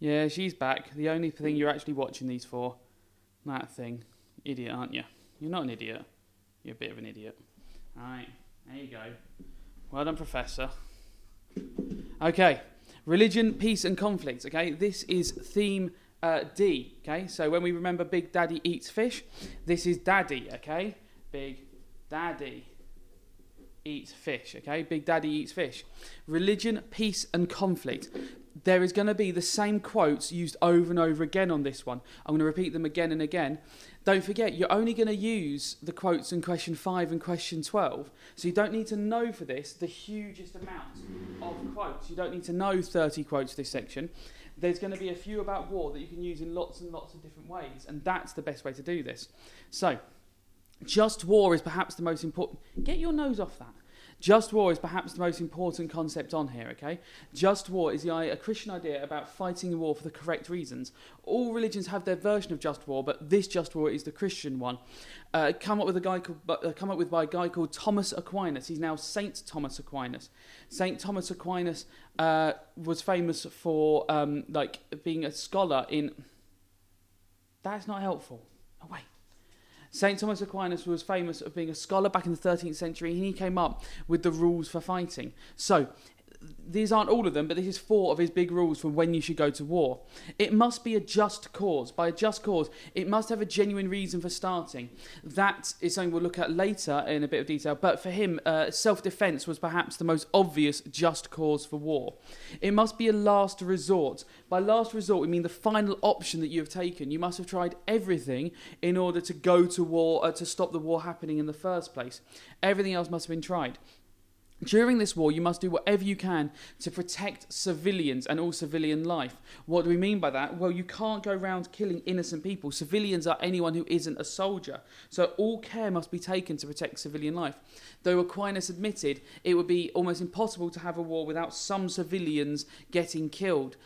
Yeah, she's back. The only thing you're actually watching these for, that thing. Idiot, aren't you? You're not an idiot. You're a bit of an idiot. Alright, there you go. Well done, Professor. Okay, religion, peace and conflict. Okay, this is theme D. Okay, so when we remember Big Daddy eats fish, this is Daddy. Okay, Big Daddy eats fish. Okay, Big Daddy eats fish. Religion, peace and conflict. There is going to be the same quotes used over and over again on this one. I'm going to repeat them again and again. Don't forget, you're only going to use the quotes in question 5 and question 12. So you don't need to know for this the hugest amount of quotes. You don't need to know 30 quotes this section. There's going to be a few about war that you can use in lots and lots of different ways. And that's the best way to do this. So, just war is perhaps the most important... Get your nose off that. Just war is perhaps the most important concept on here, okay? Just war is a Christian idea about fighting a war for the correct reasons. All religions have their version of just war, but this just war is the Christian one. Come up with by a guy called Thomas Aquinas. He's now Saint Thomas Aquinas. Saint Thomas Aquinas was famous for being a scholar in... That's not helpful. Oh, wait. St. Thomas Aquinas was famous for being a scholar back in the 13th century, and he came up with the rules for fighting. So, these aren't all of them, but this is 4 of his big rules for when you should go to war. It must be a just cause. By a just cause, it must have a genuine reason for starting. That is something we'll look at later in a bit of detail, but for him, self-defense was perhaps the most obvious just cause for war. It must be a last resort. By last resort, we mean the final option that you have taken. You must have tried everything in order to go to war, to stop the war happening in the first place. Everything else must have been tried. During this war, you must do whatever you can to protect civilians and all civilian life. What do we mean by that? Well, you can't go around killing innocent people. Civilians are anyone who isn't a soldier. So all care must be taken to protect civilian life. Though Aquinas admitted it would be almost impossible to have a war without some civilians getting killed.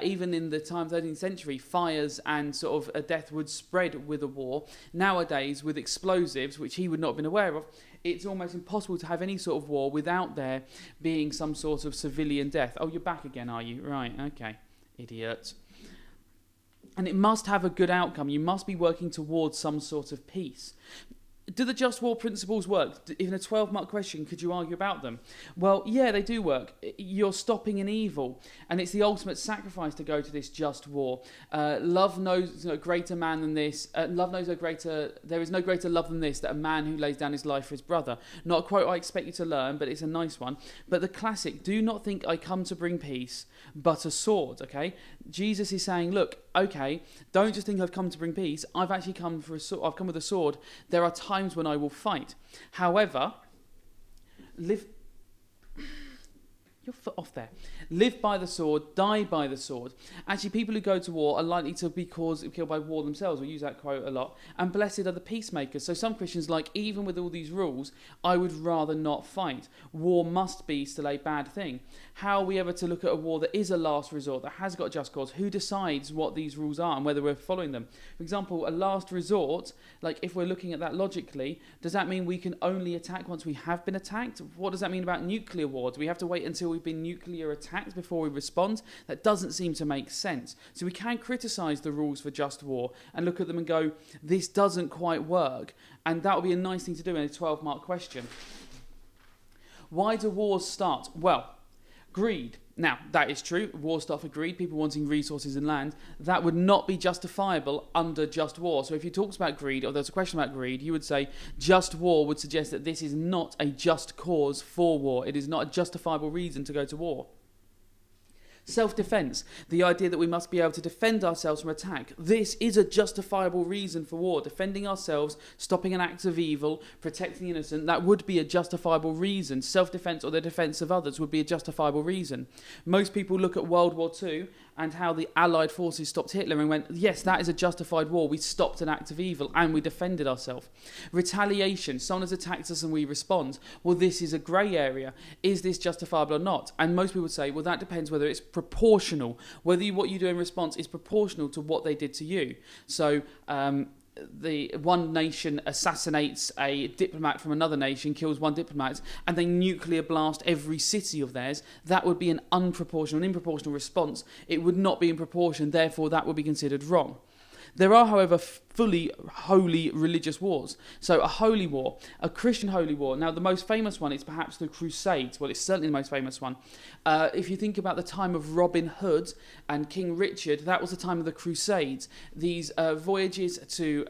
Even in the time of the 13th century, fires and sort of a death would spread with a war. Nowadays, with explosives, which he would not have been aware of, it's almost impossible to have any sort of war without there being some sort of civilian death. Oh, you're back again, are you? Right, okay. Idiot. And it must have a good outcome. You must be working towards some sort of peace. Do the just war principles work? Even a 12-mark question, could you argue about them? Well, yeah, they do work. You're stopping an evil, and it's the ultimate sacrifice to go to this just war. Love knows no greater man than this. There is no greater love than this, that a man who lays down his life for his brother. Not a quote I expect you to learn, but it's a nice one. But the classic, do not think I come to bring peace, but a sword, okay? Jesus is saying, look, okay, don't just think I've come to bring peace. I've actually come for a sword. I've come with a sword. There are times when I will fight. However, your foot off there. Live by the sword, die by the sword. Actually, people who go to war are likely to be killed by war themselves. We use that quote a lot. And blessed are the peacemakers. So some Christians, like, even with all these rules, I would rather not fight. War must be still a bad thing. How are we ever to look at a war that is a last resort, that has got a just cause? Who decides what these rules are and whether we're following them? For example, a last resort, like if we're looking at that logically, does that mean we can only attack once we have been attacked? What does that mean about nuclear war? Do we have to wait until we've been nuclear attacked before we respond? That doesn't seem to make sense. So we can criticise the rules for just war and look at them and go, this doesn't quite work. And that would be a nice thing to do in a 12-mark question. Why do wars start? Well, greed. Now, that is true. Wars start for greed, people wanting resources and land. That would not be justifiable under just war. So if you talk about greed, or there's a question about greed, you would say just war would suggest that this is not a just cause for war. It is not a justifiable reason to go to war. Self-defense, the idea that we must be able to defend ourselves from attack. This is a justifiable reason for war. Defending ourselves, stopping an act of evil, protecting the innocent, that would be a justifiable reason. Self-defense or the defense of others would be a justifiable reason. Most people look at World War II and how the Allied forces stopped Hitler and went, yes, that is a justified war. We stopped an act of evil and we defended ourselves. Retaliation, someone has attacked us and we respond. Well, this is a grey area. Is this justifiable or not? And most people would say, well, that depends whether it's proportional, whether what you do in response is proportional to what they did to you. So, the one nation assassinates a diplomat from another nation, kills one diplomat, and they nuclear blast every city of theirs, that would be an improportional response. It would not be in proportion, therefore that would be considered wrong. There are, however, fully holy religious wars. So a holy war, a Christian holy war. Now, the most famous one is perhaps the Crusades. Well, it's certainly the most famous one. If you think about the time of Robin Hood and King Richard, that was the time of the Crusades. These voyages to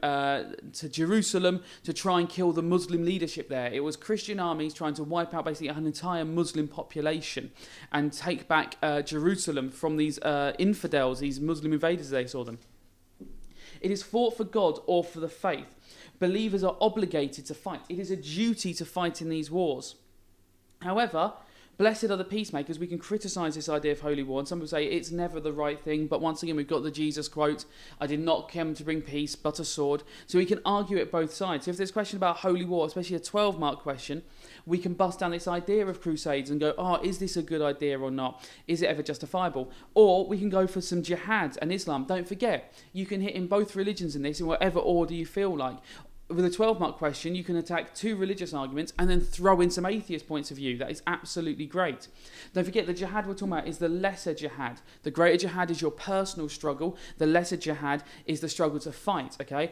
Jerusalem to try and kill the Muslim leadership there. It was Christian armies trying to wipe out basically an entire Muslim population and take back Jerusalem from these infidels, these Muslim invaders, as they saw them. It is fought for God or for the faith. Believers are obligated to fight. It is a duty to fight in these wars. However, blessed are the peacemakers. We can criticise this idea of holy war, and some will say it's never the right thing, but once again we've got the Jesus quote, I did not come to bring peace but a sword. So we can argue it both sides. So if there's a question about holy war, especially a 12-mark question, we can bust down this idea of crusades and go, is this a good idea or not? Is it ever justifiable? Or we can go for some jihad and Islam. Don't forget, you can hit in both religions in this in whatever order you feel like. With a 12-mark question, you can attack two religious arguments and then throw in some atheist points of view. That is absolutely great. Don't forget, the jihad we're talking about is the lesser jihad. The greater jihad is your personal struggle. The lesser jihad is the struggle to fight, okay?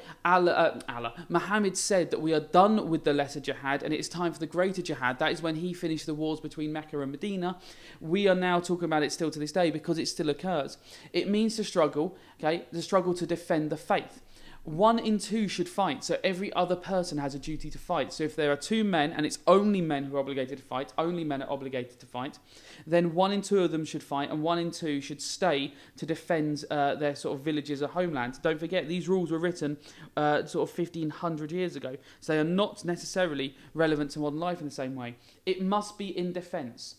Muhammad said that we are done with the lesser jihad and it's time for the greater jihad. That is when he finished the wars between Mecca and Medina. We are now talking about it still to this day because it still occurs. It means to struggle, okay? The struggle to defend the faith. 1 in 2 should fight, so every other person has a duty to fight. So if there are 2 men, and it's only men who are obligated to fight, only men are obligated to fight, then 1 in 2 of them should fight, and 1 in 2 should stay to defend their sort of villages or homelands. Don't forget, these rules were written sort of 1,500 years ago, so they are not necessarily relevant to modern life in the same way. It must be in defence.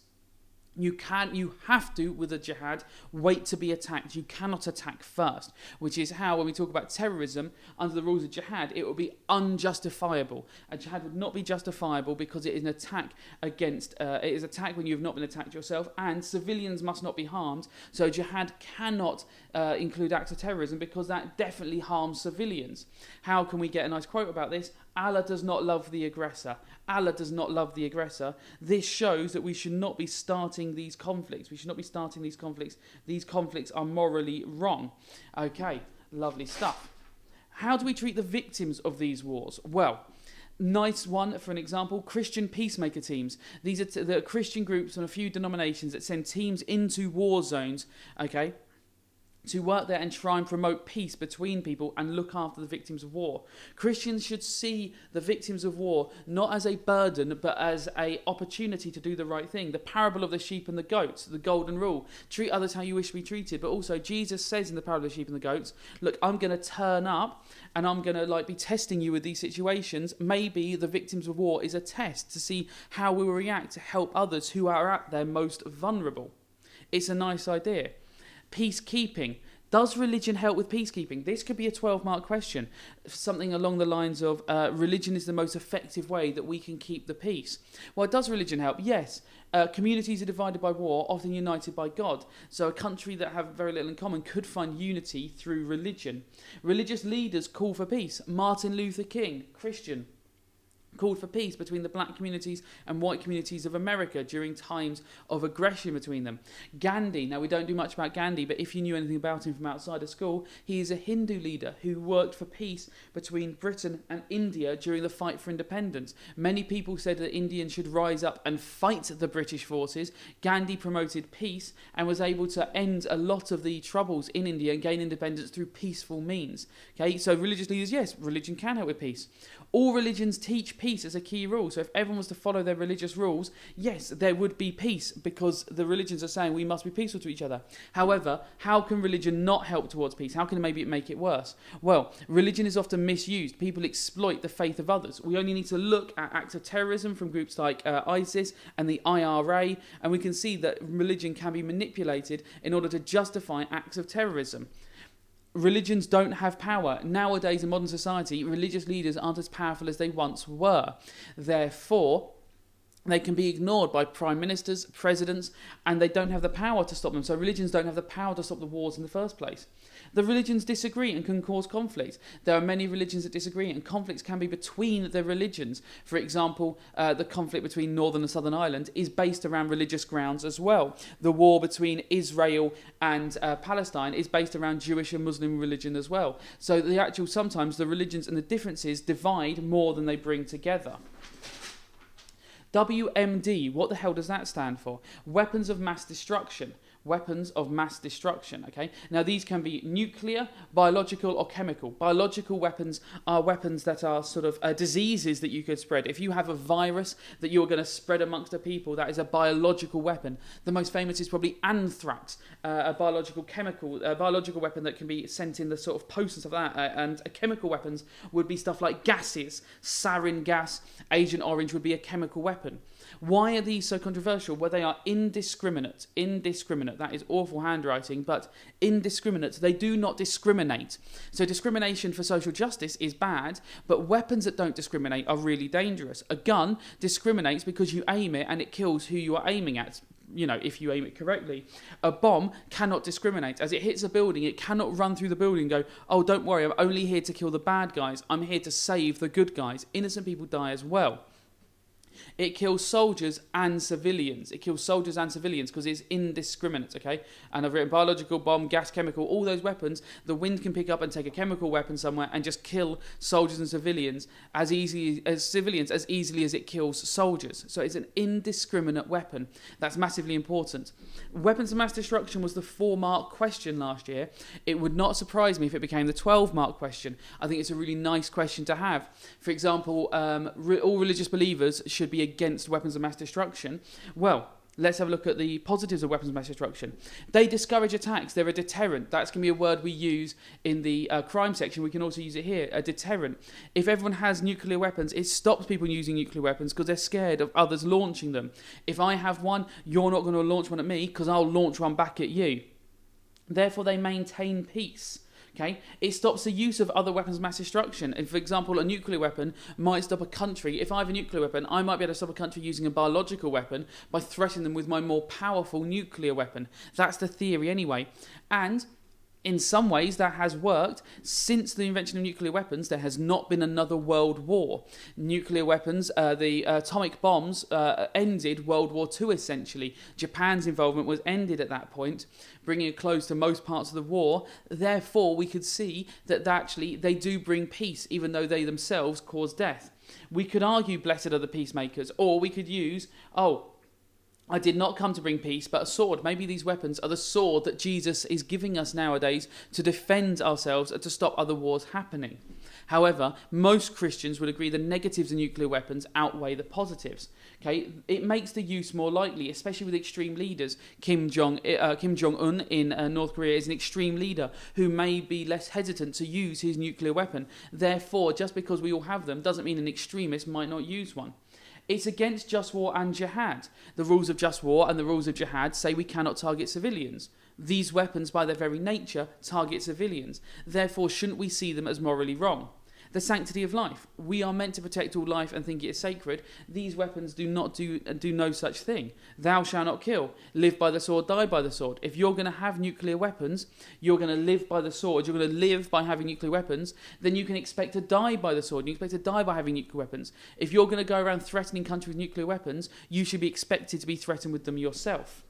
You have to, with a jihad, wait to be attacked. You cannot attack first, which is how, when we talk about terrorism, under the rules of jihad, it will be unjustifiable. A jihad would not be justifiable because it is an attack against, it is attack when you have not been attacked yourself, and civilians must not be harmed. So jihad cannot include acts of terrorism because that definitely harms civilians. How can we get a nice quote about this? Allah does not love the aggressor. Allah does not love the aggressor. This shows that we should not be starting these conflicts. We should not be starting these conflicts. These conflicts are morally wrong. Okay, lovely stuff. How do we treat the victims of these wars? Well, nice one for an example, Christian peacemaker teams. These are the Christian groups and a few denominations that send teams into war zones, okay, to work there and try and promote peace between people and look after the victims of war. Christians should see the victims of war not as a burden, but as an opportunity to do the right thing. The parable of the sheep and the goats, the golden rule. Treat others how you wish to be treated. But also, Jesus says in the parable of the sheep and the goats, look, I'm going to turn up and I'm going to be testing you with these situations. Maybe the victims of war is a test to see how we will react to help others who are at their most vulnerable. It's a nice idea. Peacekeeping. Does religion help with peacekeeping? This could be a 12-mark question. Something along the lines of, religion is the most effective way that we can keep the peace. Well, does religion help? Yes. Communities are divided by war, often united by God. So a country that have very little in common could find unity through religion. Religious leaders call for peace. Martin Luther King, Christian, called for peace between the black communities and white communities of America during times of aggression between them. Gandhi, now we don't do much about Gandhi, but if you knew anything about him from outside of school, he is a Hindu leader who worked for peace between Britain and India during the fight for independence. Many people said that Indians should rise up and fight the British forces. Gandhi promoted peace and was able to end a lot of the troubles in India and gain independence through peaceful means. Okay, so religious leaders, yes, religion can help with peace. All religions teach peace as a key rule. So if everyone was to follow their religious rules, yes, there would be peace because the religions are saying we must be peaceful to each other. However, how can religion not help towards peace? How can maybe it make it worse? Well, religion is often misused. People exploit the faith of others. We only need to look at acts of terrorism from groups like ISIS and the IRA, and we can see that religion can be manipulated in order to justify acts of terrorism. Religions don't have power. Nowadays in modern society, religious leaders aren't as powerful as they once were. Therefore, They can be ignored by prime ministers, presidents, and they don't have the power to stop them. So religions don't have the power to stop the wars in the first place. The religions disagree and can cause conflict. There are many religions that disagree, and conflicts can be between the religions. For example, the conflict between Northern and Southern Ireland is based around religious grounds as well. The war between Israel and Palestine is based around Jewish and Muslim religion as well. So sometimes the religions and the differences divide more than they bring together. WMD, what the hell does that stand for? Weapons of mass destruction. Weapons of mass destruction, okay? Now, these can be nuclear, biological, or chemical. Biological weapons are weapons that are sort of diseases that you could spread. If you have a virus that you're going to spread amongst the people, that is a biological weapon. The most famous is probably anthrax, a biological weapon that can be sent in the sort of post and stuff like that. And chemical weapons would be stuff like gases. Sarin gas, Agent Orange would be a chemical weapon. Why are these so controversial? Well, they are indiscriminate. Indiscriminate. That is awful handwriting, but indiscriminate. They do not discriminate. So discrimination for social justice is bad, but weapons that don't discriminate are really dangerous. A gun discriminates because you aim it and it kills who you are aiming at. You know, if you aim it correctly. A bomb cannot discriminate. As it hits a building, it cannot run through the building and go, oh, don't worry, I'm only here to kill the bad guys. I'm here to save the good guys. Innocent people die as well. It kills soldiers and civilians. It kills soldiers and civilians because it's indiscriminate, okay? And I've written biological, bomb, gas, chemical, all those weapons. The wind can pick up and take a chemical weapon somewhere and just kill soldiers and civilians as easily as it kills soldiers. So it's an indiscriminate weapon. That's massively important. Weapons of mass destruction was the 4-mark question last year. It would not surprise me if it became the 12-mark question. I think it's a really nice question to have. For example, all religious believers should be against weapons of mass destruction. Well, let's have a look at the positives of weapons of mass destruction. They discourage attacks. They're a deterrent. That's going to be a word we use in the crime section. We can also use it here, a deterrent. If everyone has nuclear weapons, it stops people using nuclear weapons because they're scared of others launching them. If I have one, you're not going to launch one at me because I'll launch one back at you. Therefore, they maintain peace. Okay, it stops the use of other weapons of mass destruction. And for example, a nuclear weapon might stop a country. If I have a nuclear weapon, I might be able to stop a country using a biological weapon by threatening them with my more powerful nuclear weapon. That's the theory anyway. And in some ways, that has worked. Since the invention of nuclear weapons, there has not been another world war. Nuclear weapons, the atomic bombs, ended World War II, essentially. Japan's involvement was ended at that point, bringing a close to most parts of the war. Therefore, we could see that actually they do bring peace, even though they themselves cause death. We could argue, blessed are the peacemakers, or we could use, I did not come to bring peace, but a sword. Maybe these weapons are the sword that Jesus is giving us nowadays to defend ourselves and to stop other wars happening. However, most Christians would agree the negatives of nuclear weapons outweigh the positives. Okay, it makes the use more likely, especially with extreme leaders. Kim Jong-un in North Korea is an extreme leader who may be less hesitant to use his nuclear weapon. Therefore, just because we all have them doesn't mean an extremist might not use one. It's against just war and jihad. The rules of just war and the rules of jihad say we cannot target civilians. These weapons, by their very nature, target civilians. Therefore, shouldn't we see them as morally wrong? The sanctity of life. We are meant to protect all life and think it is sacred. These weapons do no such thing. Thou shalt not kill. Live by the sword, die by the sword. If you're going to have nuclear weapons, you're going to live by the sword, you're going to live by having nuclear weapons, then you can expect to die by the sword. You expect to die by having nuclear weapons. If you're going to go around threatening countries with nuclear weapons, you should be expected to be threatened with them yourself.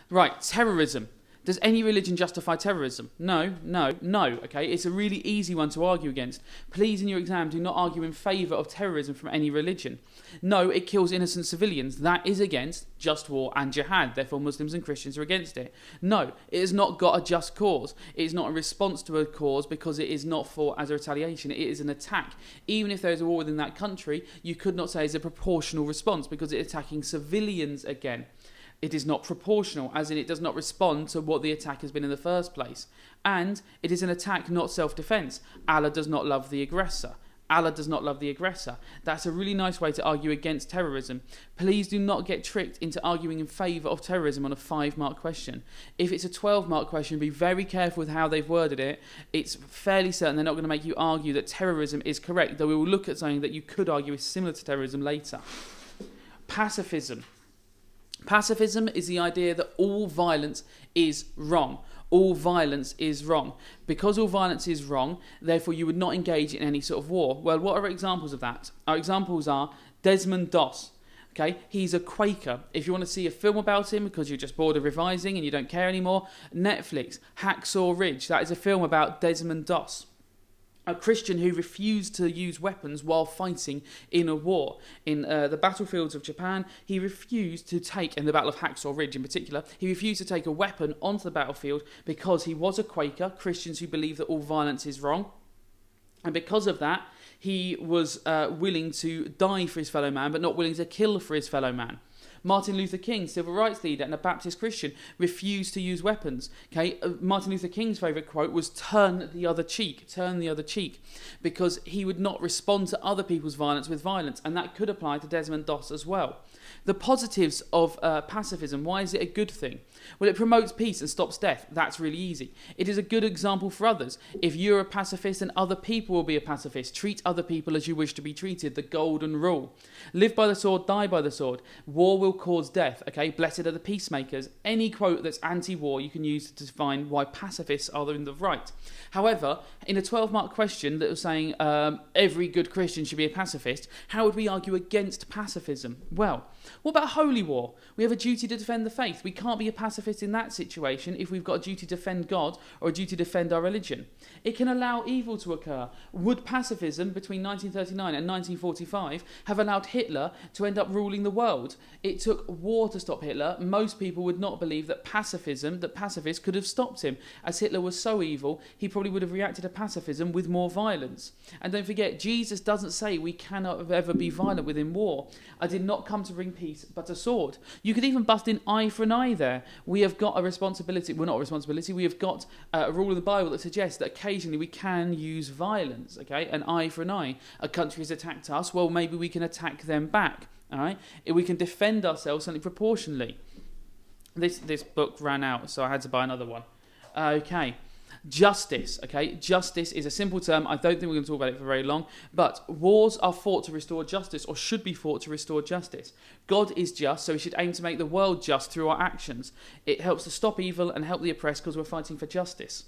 Right, terrorism. Does any religion justify terrorism? No, okay? It's a really easy one to argue against. Please, in your exam, do not argue in favour of terrorism from any religion. No, it kills innocent civilians. That is against just war and jihad. Therefore, Muslims and Christians are against it. No, it has not got a just cause. It is not a response to a cause because it is not fought as a retaliation. It is an attack. Even if there is a war within that country, you could not say it's a proportional response because it's attacking civilians again. It is not proportional, as in it does not respond to what the attack has been in the first place. And it is an attack, not self-defense. Allah does not love the aggressor. Allah does not love the aggressor. That's a really nice way to argue against terrorism. Please do not get tricked into arguing in favour of terrorism on a 5-mark question. If it's a 12-mark question, be very careful with how they've worded it. It's fairly certain they're not going to make you argue that terrorism is correct, though we will look at something that you could argue is similar to terrorism later. Pacifism. Pacifism is the idea that all violence is wrong. All violence is wrong. Because all violence is wrong, therefore you would not engage in any sort of war. Well, what are examples of that? Our examples are Desmond Doss. Okay, he's a Quaker. If you want to see a film about him because you're just bored of revising and you don't care anymore, Netflix, Hacksaw Ridge. That is a film about Desmond Doss, a Christian who refused to use weapons while fighting in a war. In the battlefields of Japan, he refused to take, in the Battle of Hacksaw Ridge in particular, he refused to take a weapon onto the battlefield because he was a Quaker, Christians who believe that all violence is wrong. And because of that, he was willing to die for his fellow man, but not willing to kill for his fellow man. Martin Luther King, civil rights leader and a Baptist Christian, refused to use weapons. Okay, Martin Luther King's favourite quote was turn the other cheek, because he would not respond to other people's violence with violence, and that could apply to Desmond Doss as well. The positives of pacifism, why is it a good thing? Well, it promotes peace and stops death. That's really easy. It is a good example for others. If you're a pacifist, then other people will be a pacifist. Treat other people as you wish to be treated, the golden rule. Live by the sword, die by the sword. War will cause death, okay? Blessed are the peacemakers. Any quote that's anti-war you can use to define why pacifists are in the right. However, in a 12-mark question that was saying every good Christian should be a pacifist, how would we argue against pacifism? Well, what about holy war? We have a duty to defend the faith. We can't be a pacifist in that situation if we've got a duty to defend God or a duty to defend our religion. It can allow evil to occur. Would pacifism between 1939 and 1945 have allowed Hitler to end up ruling the world? It took war to stop Hitler. Most people would not believe that pacifists could have stopped him. As Hitler was so evil, he probably would have reacted to pacifism with more violence. And don't forget, Jesus doesn't say we cannot ever be violent within war. I did not come to bring peace, but a sword. You could even bust in eye for an eye there. We have got a responsibility. Well, not a responsibility. We have got a rule of the Bible that suggests that occasionally we can use violence, okay? An eye for an eye. A country has attacked us. Well, maybe we can attack them back, all right? We can defend ourselves something proportionally. This book ran out, so I had to buy another one. Okay. Justice, okay? Justice is a simple term. I don't think we're going to talk about it for very long, but wars are fought to restore justice, or should be fought to restore justice. God is just, so we should aim to make the world just through our actions. It helps to stop evil and help the oppressed because we're fighting for justice.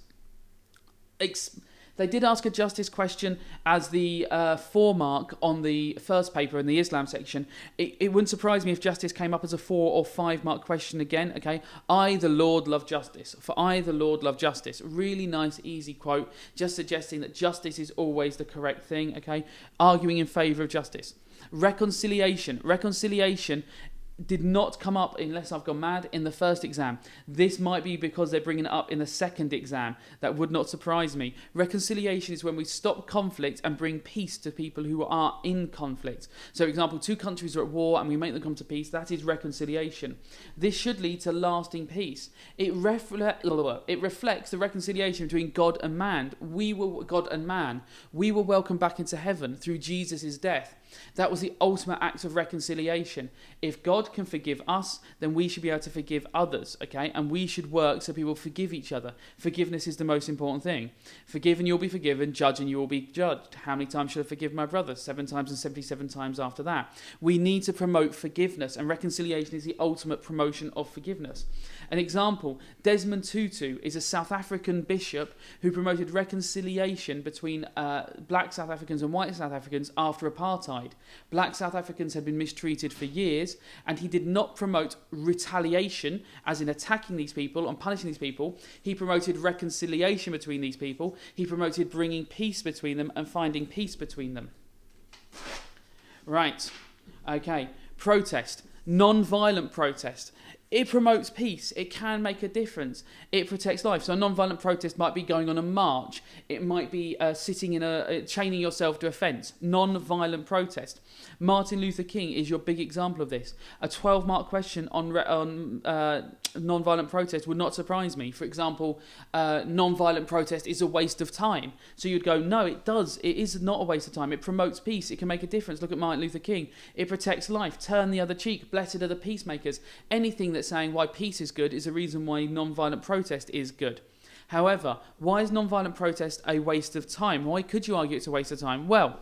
They did ask a justice question as the 4-mark on the first paper in the Islam section. It wouldn't surprise me if justice came up as a 4 or 5-mark question again, okay? I, the Lord, love justice. For I, the Lord, love justice. Really nice, easy quote, just suggesting that justice is always the correct thing, okay? Arguing in favour of justice. Reconciliation. Reconciliation did not come up, unless I've gone mad, in the first exam. This might be because they're bringing it up in the second exam. That would not surprise me. Reconciliation is when we stop conflict and bring peace to people who are in conflict. So, for example, 2 countries are at war and we make them come to peace. That is reconciliation. This should lead to lasting peace. It reflects the reconciliation between God and man. God and man. We were welcomed back into heaven through Jesus' death. That was the ultimate act of reconciliation. If God can forgive us, then we should be able to forgive others, okay? And we should work so people forgive each other. Forgiveness is the most important thing. Forgive and you'll be forgiven, judge and you will be judged. How many times should I forgive my brother? 7 times and 77 times after that. We need to promote forgiveness, and reconciliation is the ultimate promotion of forgiveness. An example, Desmond Tutu is a South African bishop who promoted reconciliation between black South Africans and white South Africans after apartheid. Black South Africans had been mistreated for years, and he did not promote retaliation, as in attacking these people and punishing these people. He promoted reconciliation between these people. He promoted bringing peace between them and finding peace between them. Right. Okay. Protest. Non-violent protest. It promotes peace. It can make a difference. It protects life. So a non-violent protest might be going on a march. It might be sitting in chaining yourself to a fence. Non-violent protest. Martin Luther King is your big example of this. A 12-mark question on non-violent protest would not surprise me. For example, non-violent protest is a waste of time. So you'd go, no, it does. It is not a waste of time. It promotes peace. It can make a difference. Look at Martin Luther King. It protects life. Turn the other cheek. Blessed are the peacemakers. Anything that's saying why peace is good is a reason why non-violent protest is good. However, why is non-violent protest a waste of time? Why could you argue it's a waste of time? Well,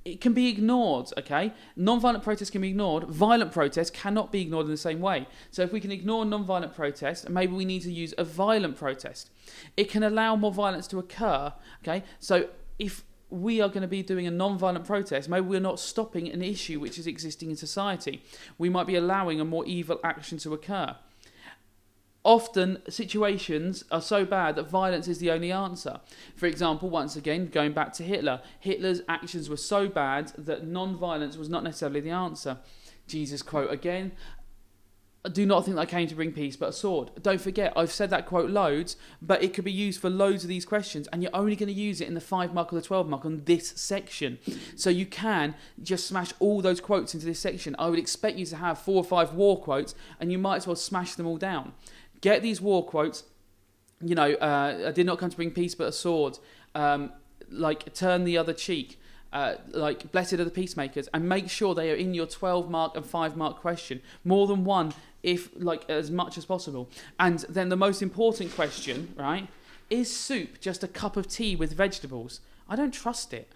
it can be ignored, okay? Non-violent protest can be ignored. Violent protest cannot be ignored in the same way. So if we can ignore non-violent protest, maybe we need to use a violent protest. It can allow more violence to occur, okay? So if we are going to be doing a non-violent protest, maybe we're not stopping an issue which is existing in society. We might be allowing a more evil action to occur. Often, situations are so bad that violence is the only answer. For example, once again, going back to Hitler. Hitler's actions were so bad that non-violence was not necessarily the answer. Jesus' quote again, I do not think I came to bring peace but a sword. Don't forget, I've said that quote loads, but it could be used for loads of these questions, and you're only going to use it in the 5 mark or the 12 mark on this section. So you can just smash all those quotes into this section. I would expect you to have 4 or 5 war quotes, and you might as well smash them all down. Get these war quotes, I did not come to bring peace but a sword, turn the other cheek, blessed are the peacemakers, and make sure they are in your 12 mark and 5 mark question. More than one, if as much as possible. And then the most important question, right, is soup just a cup of tea with vegetables? I don't trust it.